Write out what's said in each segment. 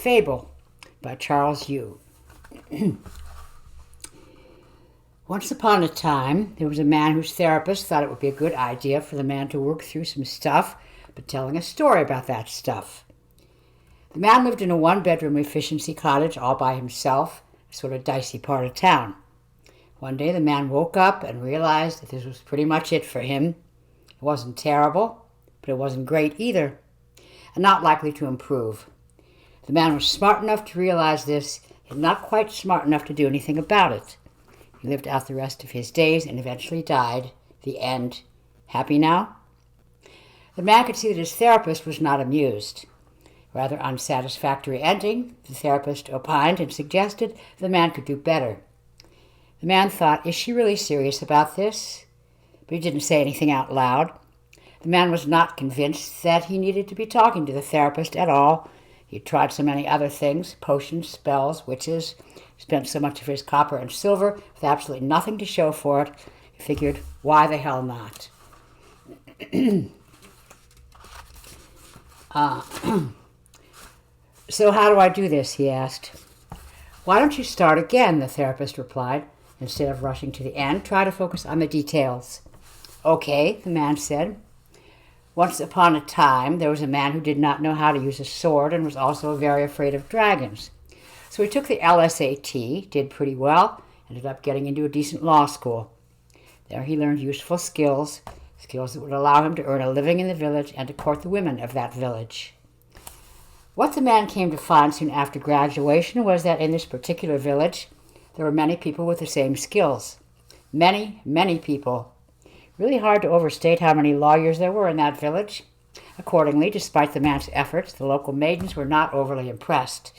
Fable by Charles Yu. Once upon a time, there was a man whose therapist thought it would be a good idea for the man to work through some stuff, but telling a story about that stuff. The man lived in a one-bedroom efficiency cottage all by himself, a sort of dicey part of town. One day the man woke up and realized that this was pretty much it for him. It wasn't terrible, but it wasn't great either, and not likely to improve. The man was smart enough to realize this, yet not quite smart enough to do anything about it. He lived out the rest of his days and eventually died. The end. Happy now? The man could see that his therapist was not amused. Rather unsatisfactory ending, the therapist opined and suggested the man could do better. The man thought, is she really serious about this? But he didn't say anything out loud. The man was not convinced that he needed to be talking to the therapist at all. He had tried so many other things, potions, spells, witches, spent so much of his copper and silver with absolutely nothing to show for it. He figured, why the hell not? So how do I do this, he asked. Why don't you start again, the therapist replied. Instead of rushing to the end, try to focus on the details. Okay, the man said. Once upon a time, there was a man who did not know how to use a sword and was also very afraid of dragons. So he took the LSAT, did pretty well, ended up getting into a decent law school. There he learned useful skills that would allow him to earn a living in the village and to court the women of that village. What the man came to find soon after graduation was that in this particular village, there were many people with the same skills. Many, many people. Really hard to overstate how many lawyers there were in that village. Accordingly, despite the man's efforts, the local maidens were not overly impressed.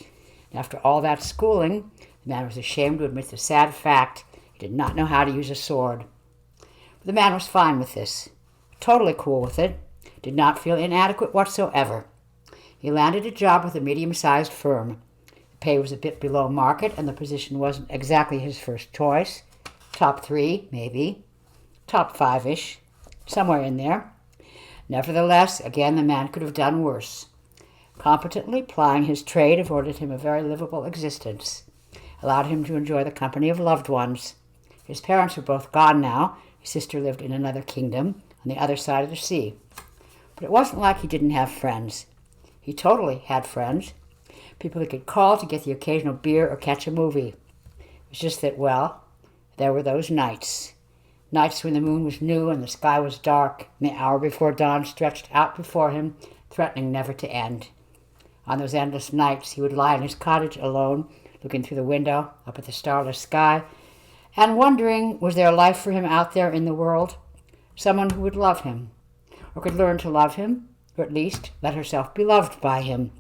After all that schooling, the man was ashamed to admit the sad fact he did not know how to use a sword. But the man was fine with this, totally cool with it, did not feel inadequate whatsoever. He landed a job with a medium-sized firm. The pay was a bit below market, and the position wasn't exactly his first choice. Top 3, maybe. Top 5-ish. Somewhere in there. Nevertheless, again, the man could have done worse. Competently plying his trade afforded him a very livable existence, allowed him to enjoy the company of loved ones. His parents were both gone now. His sister lived in another kingdom on the other side of the sea. But it wasn't like he didn't have friends. He totally had friends, people he could call to get the occasional beer or catch a movie. It was just that, well, there were those nights. Nights when the moon was new and the sky was dark, and the hour before dawn stretched out before him, threatening never to end. On those endless nights, he would lie in his cottage alone, looking through the window up at the starless sky, and wondering, was there a life for him out there in the world? Someone who would love him, or could learn to love him, or at least let herself be loved by him.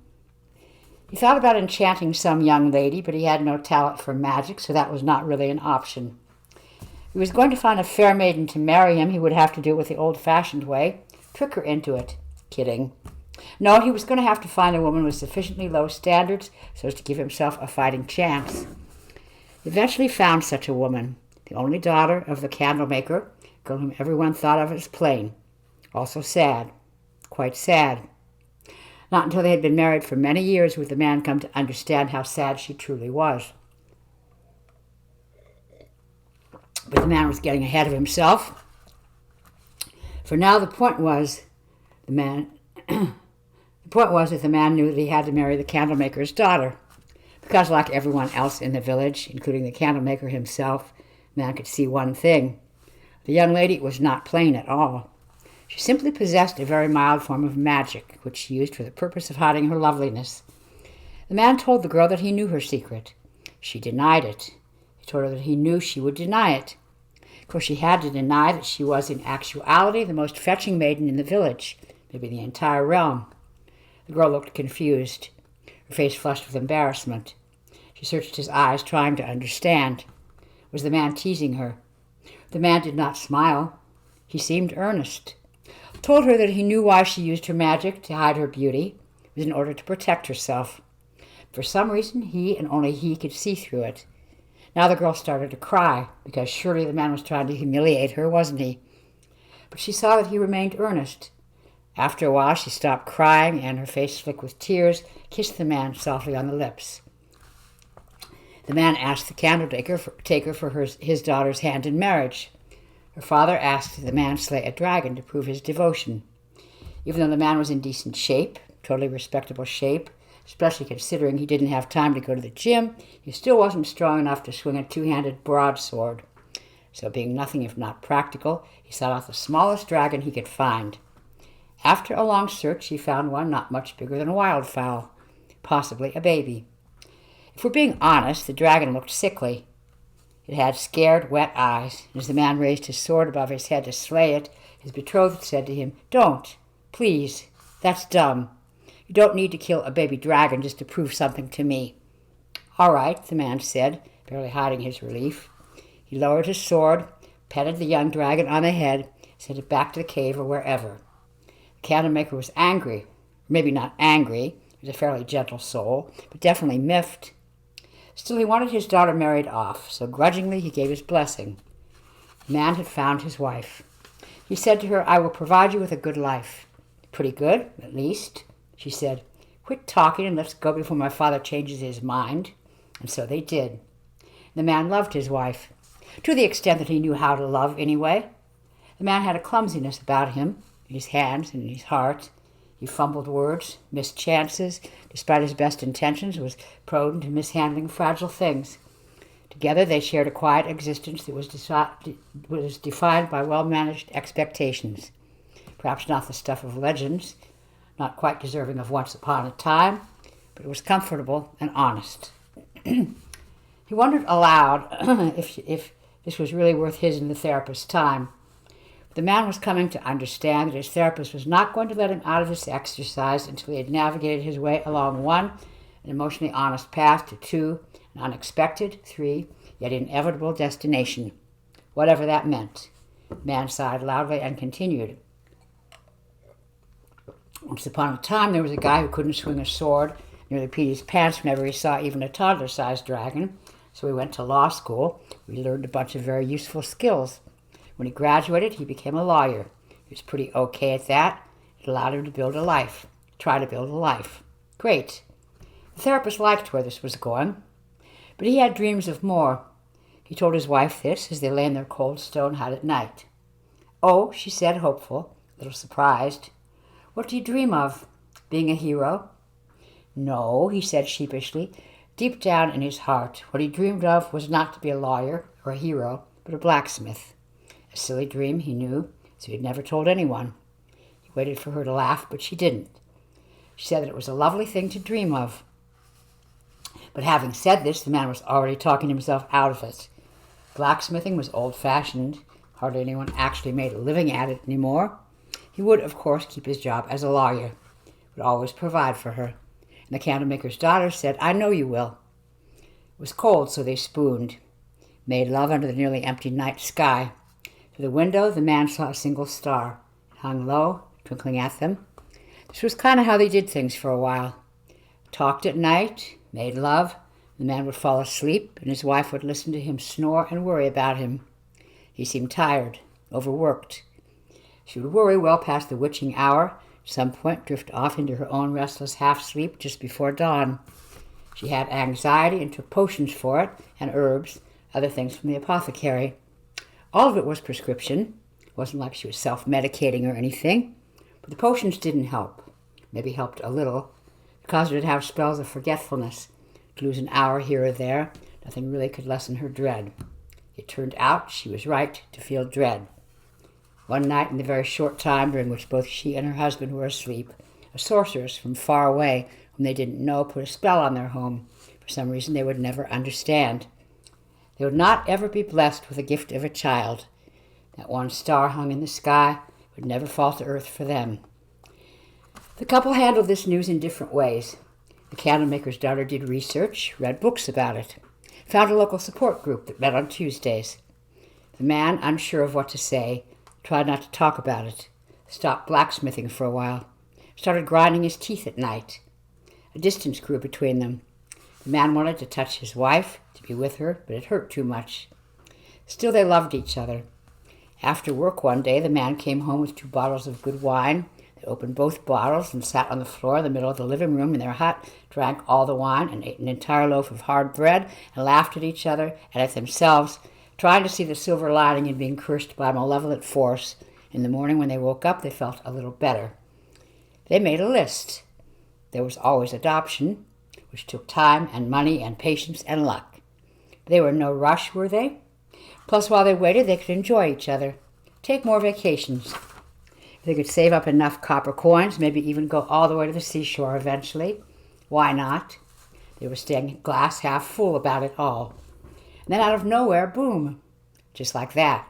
He thought about enchanting some young lady, but he had no talent for magic, so that was not really an option. If he was going to find a fair maiden to marry him, he would have to do it with the old-fashioned way, trick her into it. Kidding. No, he was going to have to find a woman with sufficiently low standards so as to give himself a fighting chance. He eventually found such a woman, the only daughter of the candlemaker, a girl whom everyone thought of as plain. Also sad. Quite sad. Not until they had been married for many years would the man come to understand how sad she truly was. But the man was getting ahead of himself. For now the point was that the man knew that he had to marry the candlemaker's daughter. Because like everyone else in the village, including the candlemaker himself, the man could see one thing. The young lady was not plain at all. She simply possessed a very mild form of magic, which she used for the purpose of hiding her loveliness. The man told the girl that he knew her secret. She denied it. He told her that he knew she would deny it. Of course, she had to deny that she was in actuality the most fetching maiden in the village, maybe the entire realm. The girl looked confused, her face flushed with embarrassment. She searched his eyes, trying to understand. Was the man teasing her? The man did not smile. He seemed earnest. Told her that he knew why she used her magic to hide her beauty. It was in order to protect herself. For some reason, he and only he could see through it. Now the girl started to cry, because surely the man was trying to humiliate her, wasn't he? But she saw that he remained earnest. After a while, she stopped crying, and her face flicked with tears, kissed the man softly on the lips. The man asked the candletaker for his daughter's hand in marriage. Her father asked the man slay a dragon to prove his devotion. Even though the man was in decent shape, totally respectable shape, especially considering he didn't have time to go to the gym, he still wasn't strong enough to swing a two-handed broadsword. So being nothing if not practical, he sought out the smallest dragon he could find. After a long search, he found one not much bigger than a wildfowl, possibly a baby. If we're being honest, the dragon looked sickly. It had scared, wet eyes, and as the man raised his sword above his head to slay it, his betrothed said to him, "Don't, please, that's dumb. You don't need to kill a baby dragon just to prove something to me." "All right," the man said, barely hiding his relief. He lowered his sword, petted the young dragon on the head, sent it back to the cave or wherever. The candlemaker was angry, or maybe not angry, he was a fairly gentle soul, but definitely miffed. Still, he wanted his daughter married off, so grudgingly he gave his blessing. The man had found his wife. He said to her, "I will provide you with a good life." "Pretty good, at least," she said. "Quit talking and let's go before my father changes his mind." And so they did. The man loved his wife, to the extent that he knew how to love anyway. The man had a clumsiness about him, in his hands and in his heart. He fumbled words, missed chances, despite his best intentions, was prone to mishandling fragile things. Together they shared a quiet existence that was defined by well-managed expectations. Perhaps not the stuff of legends, not quite deserving of once upon a time, but it was comfortable and honest. He wondered aloud if this was really worth his and the therapist's time. The man was coming to understand that his therapist was not going to let him out of this exercise until he had navigated his way along one, an emotionally honest path, to two, an unexpected, three, yet inevitable destination, whatever that meant. The man sighed loudly and continued. Once upon a time, there was a guy who couldn't swing a sword, nearly peed his pants whenever he saw even a toddler-sized dragon, so he went to law school. We learned a bunch of very useful skills. When he graduated, he became a lawyer. He was pretty okay at that. It allowed him to try to build a life. Great. The therapist liked where this was going, but he had dreams of more. He told his wife this as they lay in their cold stone hut at night. "Oh," she said, hopeful, a little surprised. "What do you dream of? Being a hero?" "No," he said sheepishly. Deep down in his heart, what he dreamed of was not to be a lawyer or a hero, but a blacksmith. A silly dream, he knew, so he had never told anyone. He waited for her to laugh, but she didn't. She said that it was a lovely thing to dream of. But having said this, the man was already talking himself out of it. Blacksmithing was old-fashioned. Hardly anyone actually made a living at it anymore. He would, of course, keep his job as a lawyer, would always provide for her. And the candlemaker's daughter said, "I know you will." It was cold, so they spooned, made love under the nearly empty night sky. Through the window, the man saw a single star. It hung low, twinkling at them. This was kind of how they did things for a while. Talked at night, made love. The man would fall asleep, and his wife would listen to him snore and worry about him. He seemed tired, overworked. She would worry well past the witching hour, at some point drift off into her own restless half-sleep just before dawn. She had anxiety and took potions for it, and herbs, other things from the apothecary. All of it was prescription. It wasn't like she was self-medicating or anything. But the potions didn't help. Maybe helped a little. It caused her to have spells of forgetfulness, to lose an hour here or there. Nothing really could lessen her dread. It turned out she was right to feel dread. One night, in the very short time during which both she and her husband were asleep, a sorceress from far away, whom they didn't know, put a spell on their home, for some reason they would never understand. They would not ever be blessed with the gift of a child. That one star hung in the sky would never fall to earth for them. The couple handled this news in different ways. The candlemaker's daughter did research, read books about it, found a local support group that met on Tuesdays. The man, unsure of what to say, tried not to talk about it, stopped blacksmithing for a while, started grinding his teeth at night. A distance grew between them. The man wanted to touch his wife, to be with her, but it hurt too much. Still, they loved each other. After work one day, the man came home with 2 bottles of good wine They opened both bottles and sat on the floor in the middle of the living room in their hut, drank all the wine and ate an entire loaf of hard bread and laughed at each other and at themselves, trying to see the silver lining in being cursed by a malevolent force. In the morning when they woke up, they felt a little better. They made a list. There was always adoption, which took time and money and patience and luck. They were in no rush, were they? Plus, while they waited, they could enjoy each other, take more vacations. If they could save up enough copper coins, maybe even go all the way to the seashore eventually. Why not? They were staying glass half full about it all. And then out of nowhere, boom, just like that.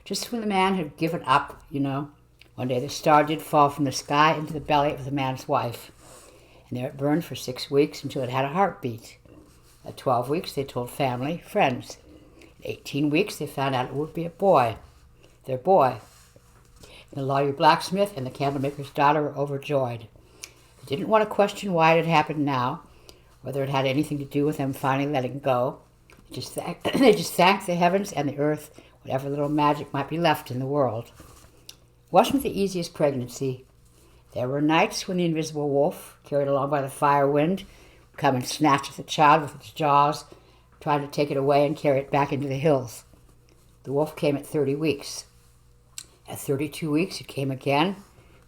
Just when the man had given up, one day the star did fall from the sky into the belly of the man's wife. And there it burned for 6 weeks until it had a heartbeat. At 12 weeks, they told family, friends. At 18 weeks, they found out it would be a boy, their boy. The lawyer blacksmith and the candlemaker's daughter were overjoyed. They didn't want to question why it had happened now, whether it had anything to do with them finally letting go. They just thanked the heavens and the earth, whatever little magic might be left in the world. It wasn't the easiest pregnancy. There were nights when the invisible wolf, carried along by the fire wind, would come and snatch at the child with its jaws, trying to take it away and carry it back into the hills. The wolf came at 30 weeks. At 32 weeks, it came again.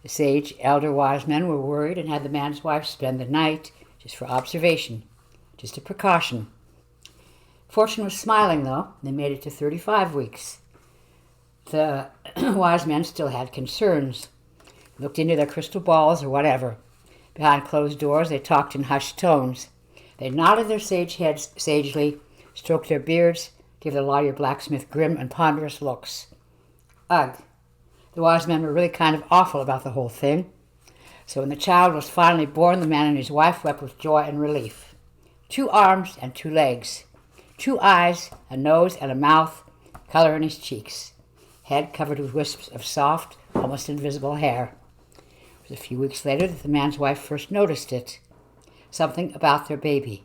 The sage, elder wise men were worried and had the man's wife spend the night just for observation, just a precaution. Fortune was smiling, though. They made it to 35 weeks. The wise men still had concerns. Looked into their crystal balls or whatever. Behind closed doors, they talked in hushed tones. They nodded their sage heads sagely, stroked their beards, gave the lawyer blacksmith grim and ponderous looks. Ugh. The wise men were really kind of awful about the whole thing. So when the child was finally born, the man and his wife wept with joy and relief. 2 arms and 2 legs. 2 eyes, a nose and a mouth, color in his cheeks. Head covered with wisps of soft, almost invisible hair. It was a few weeks later that the man's wife first noticed it. Something about their baby.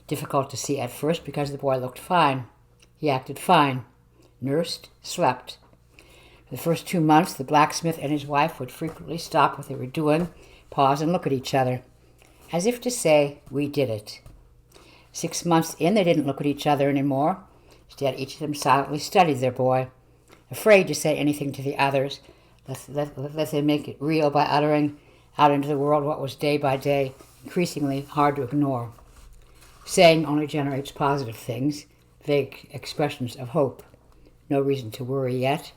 Difficult to see at first because the boy looked fine. He acted fine. Nursed, slept. For the first 2 months, the blacksmith and his wife would frequently stop what they were doing, pause and look at each other, as if to say, we did it. 6 months in, they didn't look at each other anymore. Instead, each of them silently studied their boy, afraid to say anything to the others, lest they make it real by uttering out into the world what was day by day increasingly hard to ignore. Saying only generates positive things, vague expressions of hope. No reason to worry yet.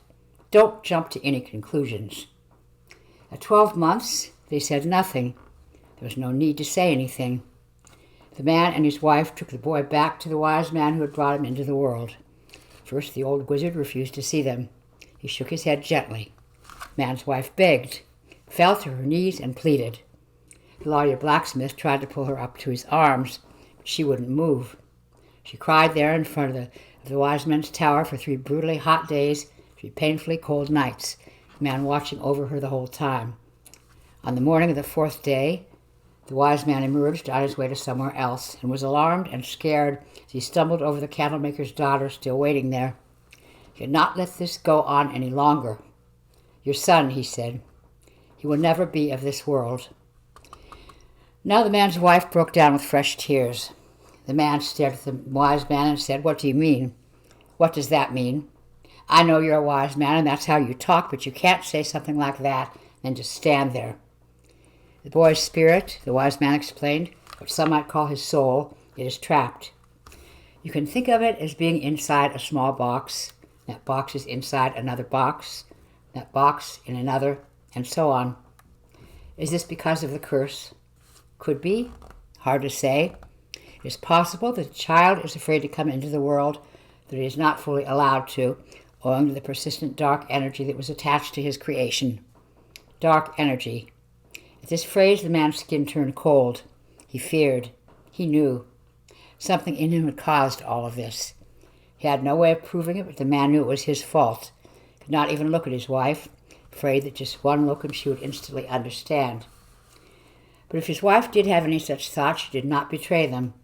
Don't jump to any conclusions. At 12 months, they said nothing. There was no need to say anything. The man and his wife took the boy back to the wise man who had brought him into the world. First, the old wizard refused to see them. He shook his head gently. The man's wife begged, fell to her knees, and pleaded. The lawyer blacksmith tried to pull her up to his arms, but she wouldn't move. She cried there in front of the wise men's tower for 3 brutally hot days, 3 painfully cold nights, the man watching over her the whole time. On the morning of the 4th day, the wise man emerged on his way to somewhere else and was alarmed and scared as he stumbled over the candlemaker's daughter still waiting there. He could not let this go on any longer. Your son, he said. He will never be of this world. Now the man's wife broke down with fresh tears. The man stared at the wise man and said, What do you mean? What does that mean? I know you're a wise man and that's how you talk, but you can't say something like that and just stand there. The boy's spirit, the wise man explained, what some might call his soul, it is trapped. You can think of it as being inside a small box. That box is inside another box. That box in another, and so on. Is this because of the curse? Could be. Hard to say. It is possible that the child is afraid to come into the world, that he is not fully allowed to, owing to the persistent dark energy that was attached to his creation. Dark energy. At this phrase, the man's skin turned cold. He feared. He knew. Something in him had caused all of this. He had no way of proving it, but the man knew it was his fault. He could not even look at his wife, afraid that just one look and she would instantly understand. But if his wife did have any such thoughts, she did not betray them.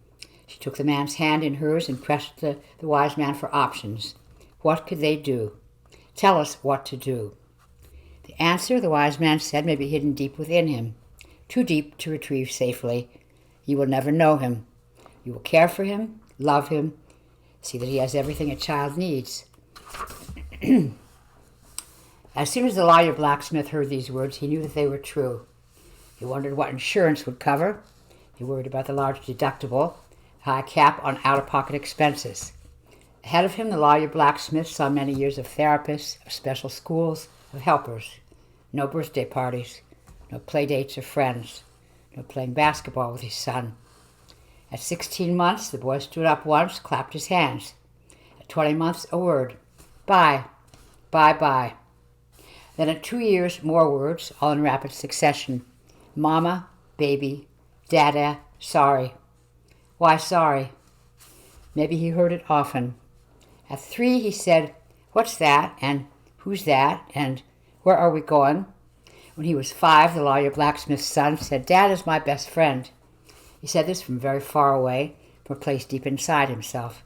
She took the man's hand in hers and pressed the wise man for options. What could they do? Tell us what to do. The answer, the wise man said, may be hidden deep within him, too deep to retrieve safely. You will never know him. You will care for him, love him, see that he has everything a child needs. As soon as the lawyer blacksmith heard these words, he knew that they were true. He wondered what insurance would cover. He worried about the large deductible, high cap on out-of-pocket expenses. Ahead of him, the lawyer blacksmith saw many years of therapists, of special schools, of helpers. No birthday parties, no play dates or friends, no playing basketball with his son. At 16 months, the boy stood up once, clapped his hands. At 20 months, a word. Bye, bye, bye. Then at 2 years, more words, all in rapid succession. Mama, baby, dada, sorry. Why sorry? Maybe he heard it often. At 3, he said, what's that? And who's that? And where are we going? When he was 5, the lawyer blacksmith's son said, Dad is my best friend. He said this from very far away, from a place deep inside himself.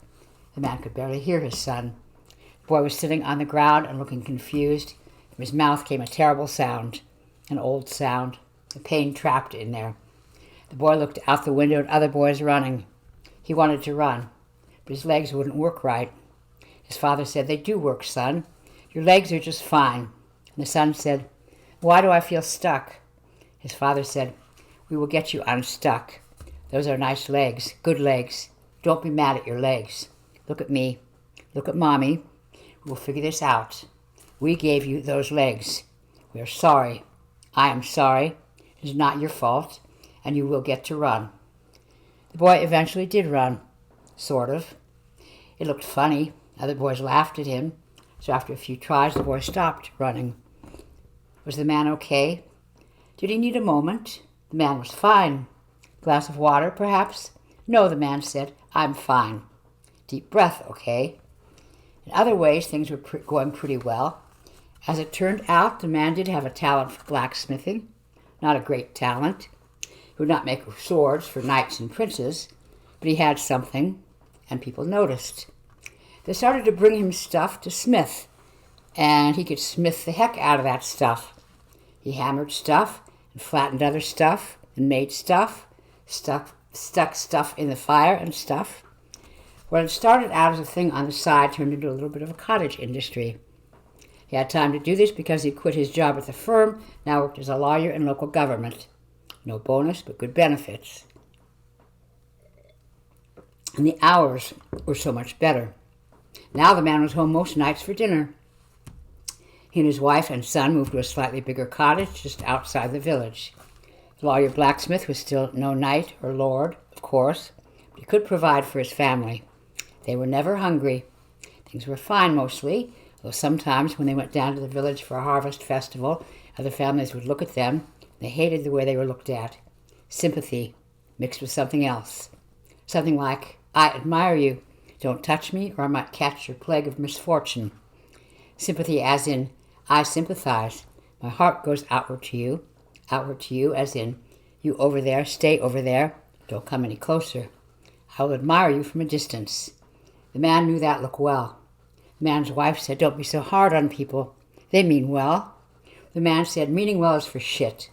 The man could barely hear his son. The boy was sitting on the ground and looking confused. From his mouth came a terrible sound, an old sound, the pain trapped in there. The boy looked out the window at other boys running. He wanted to run, but his legs wouldn't work right. His father said, they do work, son. Your legs are just fine. And the son said, why do I feel stuck? His father said, we will get you unstuck. Those are nice legs, good legs. Don't be mad at your legs. Look at me. Look at Mommy. We'll figure this out. We gave you those legs. We are sorry. I am sorry. It is not your fault, and you will get to run. The boy eventually did run, sort of. It looked funny. Other boys laughed at him. So after a few tries, the boy stopped running. Was the man okay? Did he need a moment? The man was fine. Glass of water, perhaps? No, the man said, I'm fine. Deep breath, okay? In other ways, things were going pretty well. As it turned out, the man did have a talent for blacksmithing. Not a great talent. He would not make swords for knights and princes, but he had something, and people noticed. They started to bring him stuff to smith, and he could smith the heck out of that stuff. He hammered stuff, and flattened other stuff, and made stuff, stuck stuff in the fire and stuff. What had started out as a thing on the side turned into a little bit of a cottage industry. He had time to do this because he quit his job at the firm, now worked as a lawyer in local government. No bonus, but good benefits. And the hours were so much better. Now the man was home most nights for dinner. He and his wife and son moved to a slightly bigger cottage just outside the village. The lawyer blacksmith was still no knight or lord, of course, but he could provide for his family. They were never hungry. Things were fine mostly, though sometimes when they went down to the village for a harvest festival, other families would look at them. They hated the way they were looked at. Sympathy mixed with something else. Something like, I admire you. Don't touch me or I might catch your plague of misfortune. Sympathy as in, I sympathize. My heart goes outward to you as in, you over there, stay over there, don't come any closer. I will admire you from a distance. The man knew that look well. The man's wife said, don't be so hard on people. They mean well. The man said, meaning well is for shit.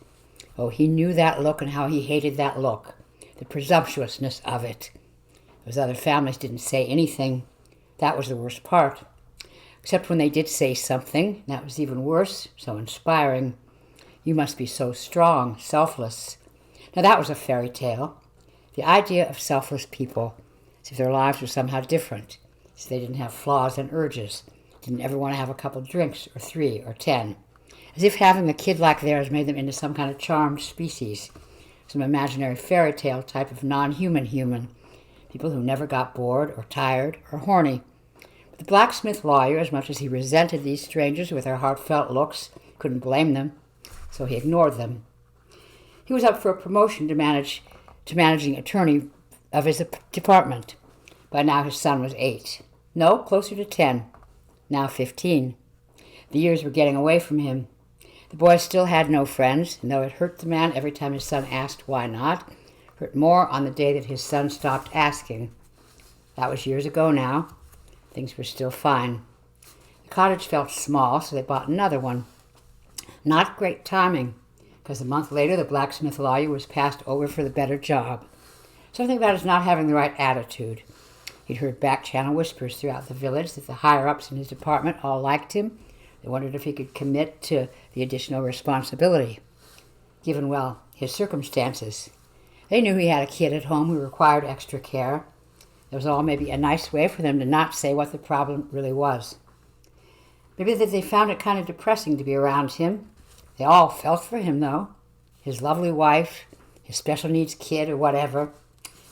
Oh, he knew that look and how he hated that look. The presumptuousness of it. Those other families didn't say anything. That was the worst part. Except when they did say something, that was even worse, so inspiring. You must be so strong, selfless. Now that was a fairy tale. The idea of selfless people, as if their lives were somehow different, as if they didn't have flaws and urges, didn't ever want to have a couple drinks, or 3, or 10. As if having a kid like theirs made them into some kind of charmed species, some imaginary fairy tale type of non-human human, people who never got bored, or tired, or horny. But the blacksmith lawyer, as much as he resented these strangers with their heartfelt looks, couldn't blame them, so he ignored them. He was up for a promotion to managing attorney of his department. By now his son was 8. No, closer to 10. Now 15. The years were getting away from him. The boy still had no friends, and though it hurt the man every time his son asked why not, it hurt more on the day that his son stopped asking. That was years ago now. Things were still fine. The cottage felt small, so they bought another one. Not great timing, because a month later the blacksmith lawyer was passed over for the better job. Something about his not having the right attitude. He'd heard back-channel whispers throughout the village that the higher-ups in his department all liked him. They wondered if he could commit to the additional responsibility, given, well, his circumstances. They knew he had a kid at home who required extra care. It was all maybe a nice way for them to not say what the problem really was. Maybe that they found it kind of depressing to be around him. They all felt for him, though. His lovely wife, his special needs kid, or whatever.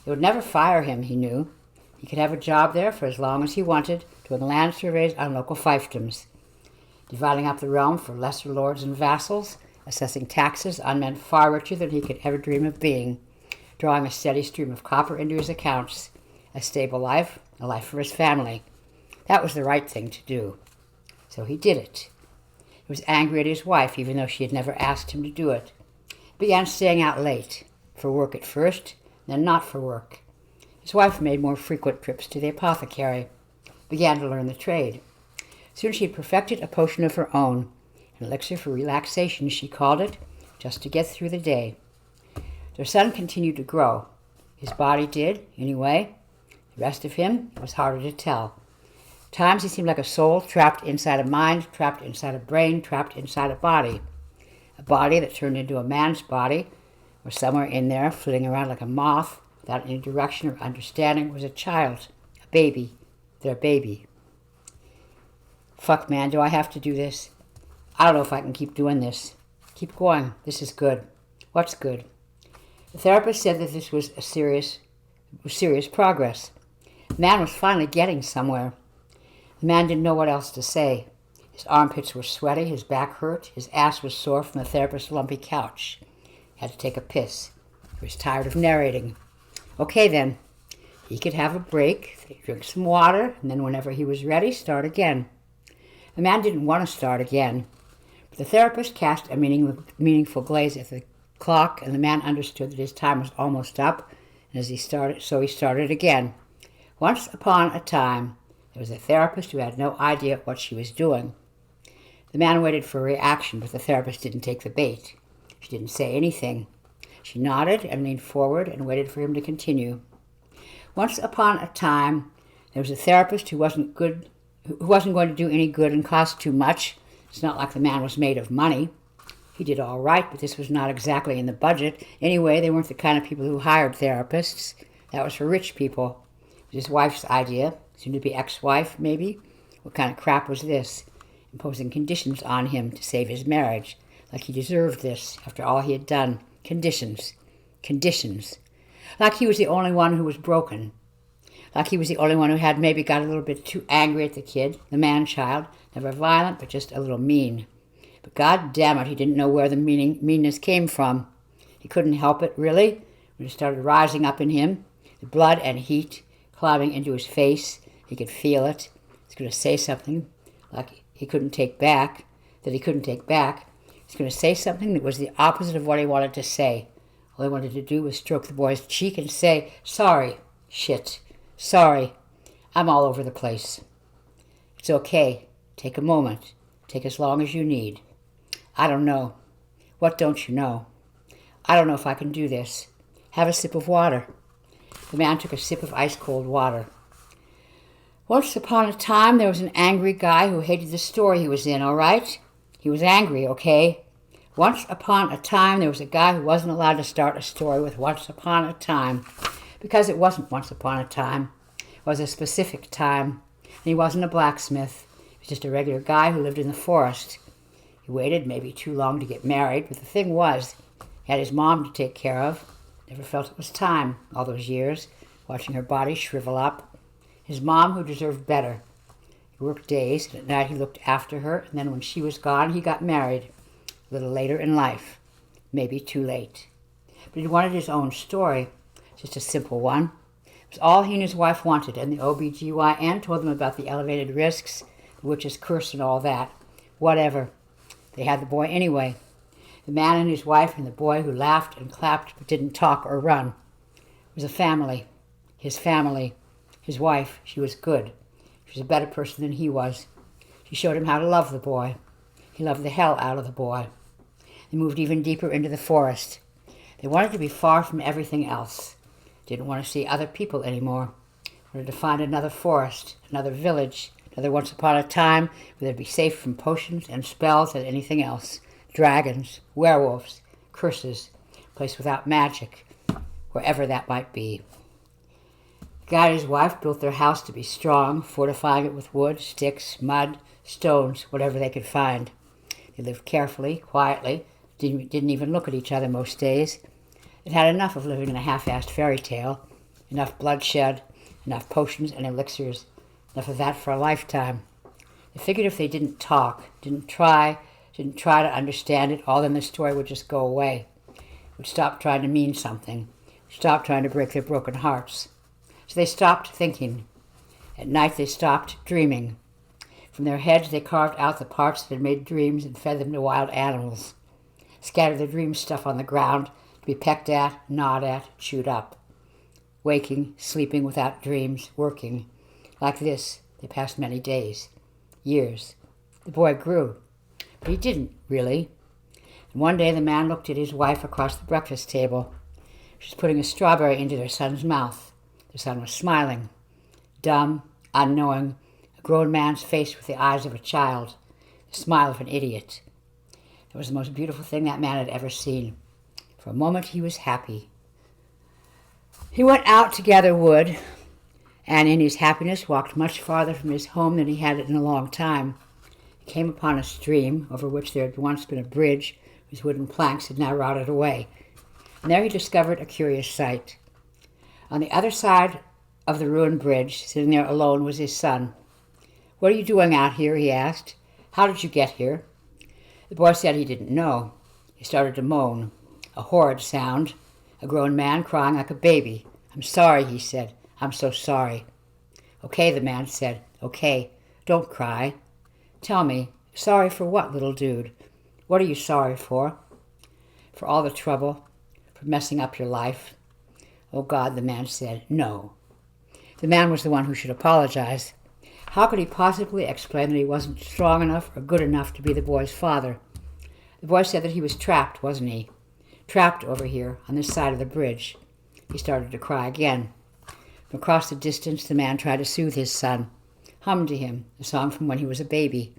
They would never fire him, he knew. He could have a job there for as long as he wanted, doing land surveys on local fiefdoms, dividing up the realm for lesser lords and vassals, assessing taxes on men far richer than he could ever dream of being, drawing a steady stream of copper into his accounts, a stable life, a life for his family. That was the right thing to do. So he did it. He was angry at his wife, even though she had never asked him to do it. He began staying out late, for work at first, then not for work. His wife made more frequent trips to the apothecary, began to learn the trade. Soon she had perfected a potion of her own, an elixir for relaxation, she called it, just to get through the day. Their son continued to grow. His body did, anyway. The rest of him was harder to tell. At times he seemed like a soul trapped inside a mind, trapped inside a brain, trapped inside a body that turned into a man's body, or somewhere in there, flitting around like a moth, without any direction or understanding, was a child, a baby, their baby. Fuck, man, do I have to do this? I don't know if I can keep doing this. Keep going. This is good. What's good? The therapist said that this was serious progress. The man was finally getting somewhere. The man didn't know what else to say. His armpits were sweaty, his back hurt, his ass was sore from the therapist's lumpy couch. He had to take a piss. He was tired of narrating. Okay, then. He could have a break, drink some water, and then whenever he was ready, start again. The man didn't want to start again, but the therapist cast a meaningful gaze at the clock, and the man understood that his time was almost up, and he started again. Once upon a time, there was a therapist who had no idea what she was doing. The man waited for a reaction, but the therapist didn't take the bait. She didn't say anything. She nodded and leaned forward and waited for him to continue. Once upon a time, there was a therapist who wasn't going to do any good and cost too much. It's not like the man was made of money. He did all right, but this was not exactly in the budget. Anyway, they weren't the kind of people who hired therapists. That was for rich people. It was his wife's idea, soon to be ex-wife, maybe. What kind of crap was this? Imposing conditions on him to save his marriage, like he deserved this after all he had done. Conditions. Like he was the only one who was broken. Like he was the only one who had maybe got a little bit too angry at the kid, the man-child, never violent, but just a little mean. But God damn it, he didn't know where the meanness came from. He couldn't help it, really, when it started rising up in him, the blood and heat climbing into his face. He could feel it. He's going to say something like he couldn't take back. He's going to say something that was the opposite of what he wanted to say. All he wanted to do was stroke the boy's cheek and say, "Sorry, shit, sorry, I'm all over the place. It's okay. Take a moment. Take as long as you need. I don't know. What don't you know? I don't know if I can do this. Have a sip of water." The man took a sip of ice-cold water. Once upon a time, there was an angry guy who hated the store he was in, all right? He was angry, okay? Once upon a time, there was a guy who wasn't allowed to start a story with once upon a time, because it wasn't once upon a time. It was a specific time, and he wasn't a blacksmith. He was just a regular guy who lived in the forest. He waited maybe too long to get married, but the thing was, he had his mom to take care of. Never felt it was time, all those years, watching her body shrivel up. His mom, who deserved better. He worked days, and at night he looked after her, and then when she was gone, he got married. A little later in life. Maybe too late. But he wanted his own story, just a simple one. It was all he and his wife wanted, and the OBGYN told them about the elevated risks, the witch's curse and all that. Whatever. They had the boy anyway. The man and his wife and the boy who laughed and clapped but didn't talk or run. It was a family. His family. His wife. She was good. She was a better person than he was. She showed him how to love the boy. He loved the hell out of the boy. They moved even deeper into the forest. They wanted to be far from everything else. Didn't want to see other people anymore. Wanted to find another forest, another village, another once upon a time where they'd be safe from potions and spells and anything else. Dragons, werewolves, curses, a place without magic, wherever that might be. The guy and his wife built their house to be strong, fortifying it with wood, sticks, mud, stones, whatever they could find. They lived carefully, quietly, didn't even look at each other most days. They'd had enough of living in a half-assed fairy tale, enough bloodshed, enough potions and elixirs, enough of that for a lifetime. They figured if they didn't talk, didn't try to understand it, all then the story would just go away. It would stop trying to mean something, stop trying to break their broken hearts. So they stopped thinking. At night they stopped dreaming. From their heads they carved out the parts that had made dreams and fed them to wild animals. Scattered the dream stuff on the ground to be pecked at, gnawed at, chewed up. Waking, sleeping without dreams, working. Like this, they passed many days, years. The boy grew, but he didn't, really. And one day the man looked at his wife across the breakfast table. She was putting a strawberry into their son's mouth. Their son was smiling, dumb, unknowing, a grown man's face with the eyes of a child, the smile of an idiot. It was the most beautiful thing that man had ever seen. For a moment he was happy. He went out to gather wood, and in his happiness walked much farther from his home than he had in a long time. He came upon a stream over which there had once been a bridge whose wooden planks had now rotted away, and there he discovered a curious sight. On the other side of the ruined bridge, sitting there alone, was his son. "What are you doing out here?" he asked. "How did you get here?" The boy said he didn't know. He started to moan, a horrid sound, a grown man crying like a baby. "I'm sorry," he said. "I'm so sorry." "Okay," the man said. "Okay, don't cry. Tell me, sorry for what, little dude? What are you sorry for?" "For all the trouble, for messing up your life." "Oh, God," the man said. "No." The man was the one who should apologize. How could he possibly explain that he wasn't strong enough or good enough to be the boy's father? The boy said that he was trapped, wasn't he? Trapped over here, on this side of the bridge. He started to cry again. From across the distance, the man tried to soothe his son, hummed to him a song from when he was a baby.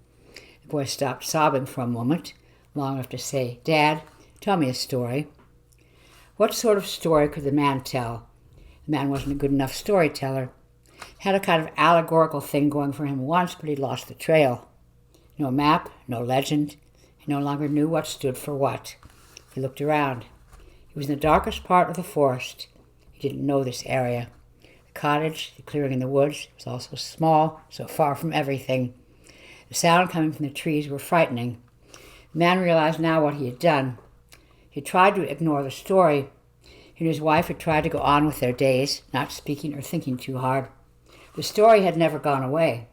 The boy stopped sobbing for a moment, long enough to say, "Dad, tell me a story." What sort of story could the man tell? The man wasn't a good enough storyteller. Had a kind of allegorical thing going for him once, but he lost the trail. No map, no legend. He no longer knew what stood for what. He looked around. He was in the darkest part of the forest. He didn't know this area. The cottage, the clearing in the woods, was all so small, so far from everything. The sound coming from the trees were frightening. The man realized now what he had done. He tried to ignore the story. He and his wife had tried to go on with their days, not speaking or thinking too hard. The story had never gone away.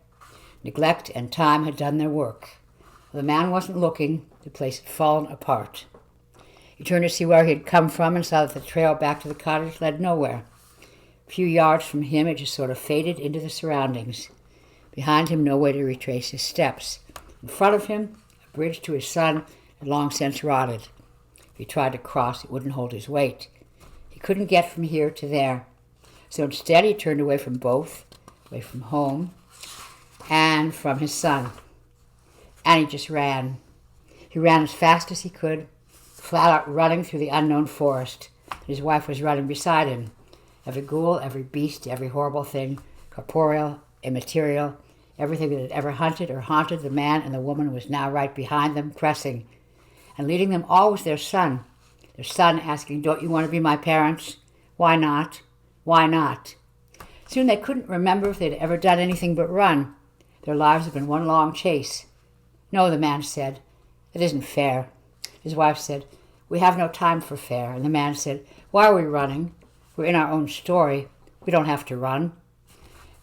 Neglect and time had done their work. The man wasn't looking. The place had fallen apart. He turned to see where he had come from and saw that the trail back to the cottage led nowhere. A few yards from him, it just sort of faded into the surroundings. Behind him, no way to retrace his steps. In front of him, a bridge to his son had long since rotted. If he tried to cross, it wouldn't hold his weight. He couldn't get from here to there. So instead, he turned away from both, away from home and from his son. And he just ran. He ran as fast as he could, flat out running through the unknown forest. His wife was running beside him. Every ghoul, every beast, every horrible thing, corporeal, immaterial, everything that had ever hunted or haunted the man and the woman was now right behind them, pressing. And leading them all was their son asking, "Don't you want to be my parents? Why not? Why not?" Soon they couldn't remember if they'd ever done anything but run. Their lives had been one long chase. "No," the man said. "It isn't fair." His wife said, "We have no time for fair." And the man said, "Why are we running? We're in our own story. We don't have to run."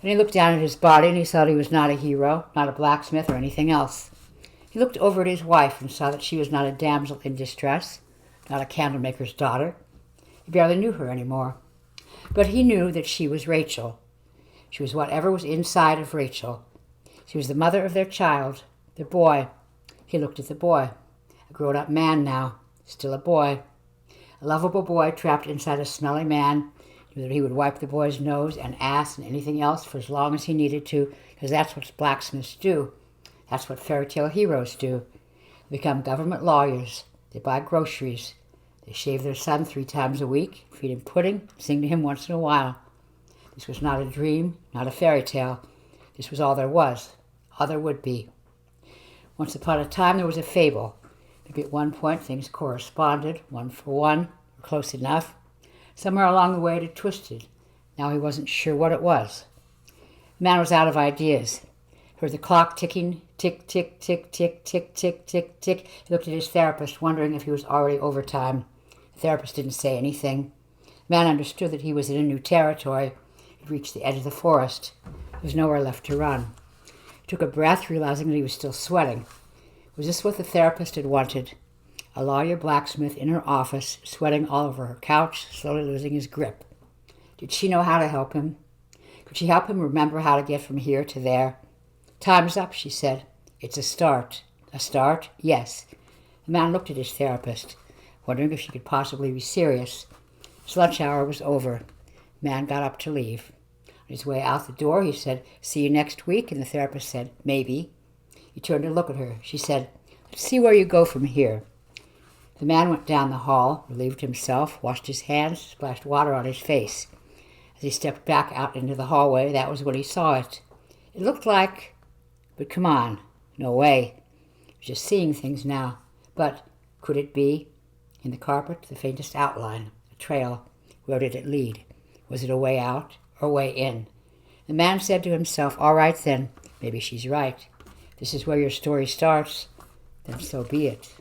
And he looked down at his body and he saw that he was not a hero, not a blacksmith or anything else. He looked over at his wife and saw that she was not a damsel in distress, not a candlemaker's daughter. He barely knew her anymore. But he knew that she was Rachel. She was whatever was inside of Rachel. She was the mother of their child, the boy. He looked at the boy, a grown-up man now. Still a boy. A lovable boy trapped inside a smelly man knew that he would wipe the boy's nose and ass and anything else for as long as he needed to, because that's what blacksmiths do. That's what fairy tale heroes do. They become government lawyers. They buy groceries. They shave their son 3 times a week, feed him pudding, sing to him once in a while. This was not a dream, not a fairy tale. This was all there was, all there would be. Once upon a time there was a fable. Maybe at one point things corresponded, one for one, or close enough. Somewhere along the way it had twisted. Now he wasn't sure what it was. The man was out of ideas. He heard the clock ticking, tick, tick, tick, tick, tick, tick, tick, tick. He looked at his therapist, wondering if he was already over time. The therapist didn't say anything. The man understood that he was in a new territory. He'd reached the edge of the forest. There was nowhere left to run. He took a breath, realizing that he was still sweating. Was this what the therapist had wanted? A lawyer blacksmith in her office, sweating all over her couch, slowly losing his grip. Did she know how to help him? Could she help him remember how to get from here to there? Time's up, she said. It's a start. A start? Yes. The man looked at his therapist, wondering if she could possibly be serious. His lunch hour was over. The man got up to leave. On his way out the door, he said, "See you next week," and the therapist said, "Maybe." He turned to look at her. She said, "Let's see where you go from here." The man went down the hall, relieved himself, washed his hands, splashed water on his face. As he stepped back out into the hallway, that was when he saw it. It looked like... But come on. No way. He was just seeing things now. But could it be? In the carpet, the faintest outline, a trail. Where did it lead? Was it a way out or a way in? The man said to himself, "All right then, maybe she's right. This is where your story starts. Then so be it."